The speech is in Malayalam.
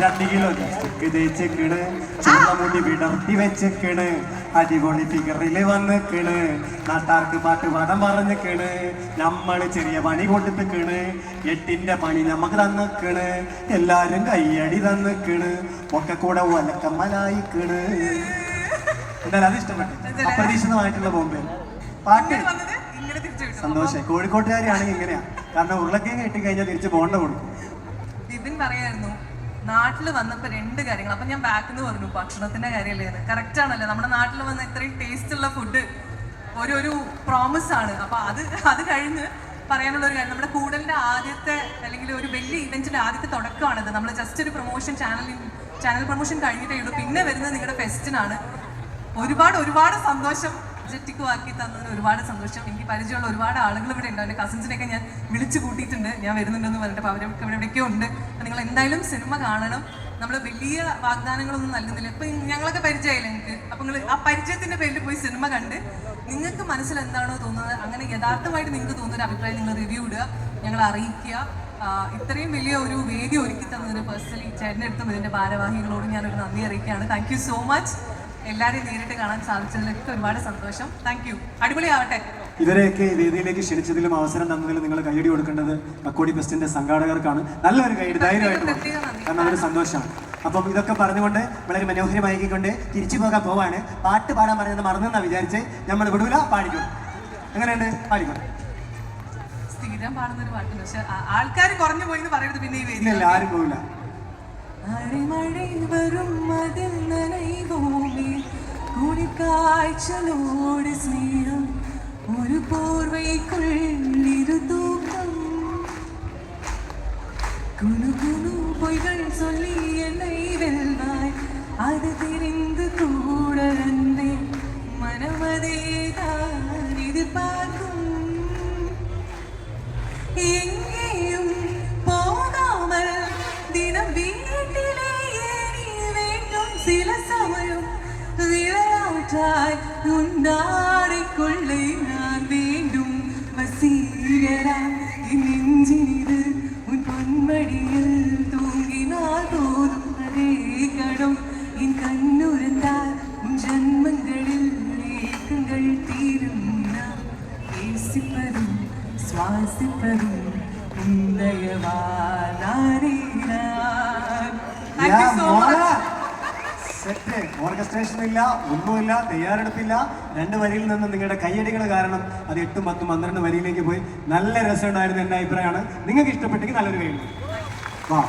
2 കിലോ ലിപ്സ്റ്റിക്ക് തേച്ചേക്കണ്, മുടി വിടർത്തി വെച്ചേക്കണ്, അടിപൊളി ഫിഗറില് വന്നിക്കണ്, നാട്ടാർക്ക് പാട്ട് പദം പറഞ്ഞേക്കണ്, നമ്മള് ചെറിയ പണി കൊടുത്തിക്കണ്, 8ന്റെ പണി നമുക്ക് തന്നിക്കണ്, എല്ലാരും കയ്യടി തന്നിക്കണ്, ഒക്കെ കൂടെ ഒലക്കമ്മലായിക്കണ്. എന്തായാലും അത് ഇഷ്ടപ്പെട്ടു. അപ്രതീക്ഷിതമായിട്ടുള്ള ബോംബെ പാട്ട് സന്തോഷം. കോഴിക്കോട്ടുകാരിയാണെങ്കിൽ ഇങ്ങനെയാ, കാരണം ഉരുളക്കിഴങ്ങ് കിട്ടിക്കഴിഞ്ഞാൽ തിരിച്ച് ബോണ്ട കൊടുക്കും. വിപിൻ പറയായിരുന്നു നാട്ടിൽ വന്നപ്പോൾ 2 കാര്യങ്ങൾ. അപ്പൊ ഞാൻ ബാക്ക് എന്ന് പറഞ്ഞു ഭക്ഷണത്തിന്റെ കാര്യമല്ലേ. കറക്റ്റ് ആണല്ലോ, നമ്മുടെ നാട്ടിൽ വന്ന ഇത്രയും ടേസ്റ്റ് ഉള്ള ഫുഡ് ഒരു പ്രോമിസ് ആണ്. അപ്പൊ അത് കഴിഞ്ഞ് പറയാനുള്ള ഒരു കാര്യം, നമ്മുടെ കൂടലിന്റെ ആദ്യത്തെ അല്ലെങ്കിൽ ഒരു വലിയ ഇവന്റിന്റെ ആദ്യത്തെ തുടക്കമാണിത്. നമ്മൾ ജസ്റ്റ് ഒരു പ്രൊമോഷൻ ചാനൽ പ്രൊമോഷൻ കഴിഞ്ഞിട്ടേ ഉള്ളൂ. പിന്നെ വരുന്നത് നിങ്ങളുടെ ഫെസ്റ്റിനാണ്. ഒരുപാട് സന്തോഷം. ആക്കി തന്നതിന് ഒരുപാട് സന്തോഷം. എനിക്ക് പരിചയമുള്ള ഒരുപാട് ആളുകൾ ഇവിടെ ഉണ്ട്. എൻ്റെ കസിൻസിനെയൊക്കെ ഞാൻ വിളിച്ചു കൂട്ടിയിട്ടുണ്ട്, ഞാൻ വരുന്നുണ്ടെന്ന് പറഞ്ഞിട്ട്. അപ്പോൾ അവരൊക്കെ എവിടെയൊക്കെയോ ഉണ്ട്. അപ്പോൾ നിങ്ങൾ എന്തായാലും സിനിമ കാണണം. നമ്മൾ വലിയ വാഗ്ദാനങ്ങളൊന്നും നൽകുന്നില്ല. ഇപ്പം ഞങ്ങളൊക്കെ പരിചയമായില്ല നിങ്ങൾക്ക്. അപ്പോൾ നിങ്ങൾ ആ പരിചയത്തിൻ്റെ പേരിൽ പോയി സിനിമ കണ്ട് നിങ്ങൾക്ക് മനസ്സിൽ എന്താണോ തോന്നുന്നത്, അങ്ങനെ യഥാർത്ഥമായിട്ട് നിങ്ങൾക്ക് തോന്നുന്നൊരു അഭിപ്രായം നിങ്ങൾ റിവ്യൂ ഇടുക, ഞങ്ങളെ അറിയിക്കുക. ഇത്രയും വലിയ ഒരു വേദി ഒരുക്കി തന്നതിന് പേഴ്സണലി ചേട്ടൻ്റെ അടുത്തും ഇതിൻ്റെ ഭാരവാഹികളോടും ഞാനൊരു നന്ദി അറിയിക്കുകയാണ്. Thank you so much. എല്ലാവരെയും നേരിട്ട് കാണാൻ സാധിച്ചതിലൊക്കെ ഒരുപാട് സന്തോഷം. Thank you. അടിപൊളിയാവട്ടെ. ഇവരെയൊക്കെ വേദിയിലേക്ക് ക്ഷണിച്ചതിലും അവസരം തന്നതിലും നിങ്ങൾ കൈയടി കൊടുക്കേണ്ടത് കക്കോടി ഫെസ്റ്റിന്റെ സംഘാടകർക്കാണ്. നല്ലൊരു കൈയടി ധൈര്യമായിട്ട്, കാരണം അതൊരു സന്തോഷമാണ്. അപ്പം ഇതൊക്കെ പറഞ്ഞുകൊണ്ട് വളരെ മനോഹരമാക്കിക്കൊണ്ട് തിരിച്ചു പോകാൻ പോവാണ്. പാട്ട് പാടാൻ പറഞ്ഞത് മറന്നെന്നാ വിചാരിച്ച് നമ്മൾ വിടൂല, പാടിക്കോട്ടെ. എങ്ങനെയുണ്ട്? പാടിക്കോട്ടെ. സ്ഥിരം പാടുന്നൊരു പാട്ടുണ്ട്, പക്ഷെ ആൾക്കാർ കുറഞ്ഞു പോയി എന്ന് പറയരുത്. പിന്നെ ഈ വേദി ആരും പോകില്ല. കാഴ്ചലോട് സ്നേഹം ഒരു പോർവൈക്കുള്ളിരു തൂക്കം കുണുകുണു പൊയ്കൾ ചൊല്ലി என்னை வெல்வாய் அது தெரிந்து கூட அன்பே மனமதேதான் எதிர்பார்க்கும் எங்கேயும் போகாமல் தினம் வீட்டிலேயே நீ வேண்டும் சில சமயம் விளையாட்டாய் உன்னாடிக்குள்ளே நான் வேண்டும் வசீகரா என் நெஞ்சினிது உன் பொன்மடியில் தூங்கினால் போதும் அதே கணம் என் கண்ணுறந்தால் உன் ஜன்மங்களில் ஏக்கங்கள் தீரும் நான் நேசிப்பதும் சுவாசிப்பதும் உந்தயவா நானே நான். Thank you so much. Set. Orchestration ഇല്ല, ഒന്നുമില്ല, തയ്യാറെടുപ്പില്ല. 2 വരിയിൽ നിന്ന് നിങ്ങളുടെ കയ്യടികൾ കാരണം അത് 8, 10, 12 വരിയിലേക്ക് പോയി. നല്ല രസമുണ്ടായിരുന്നു. എൻ്റെ അഭിപ്രായമാണ്. നിങ്ങൾക്ക് ഇഷ്ടപ്പെട്ടെങ്കിൽ നല്ലൊരു കൈ. വാ.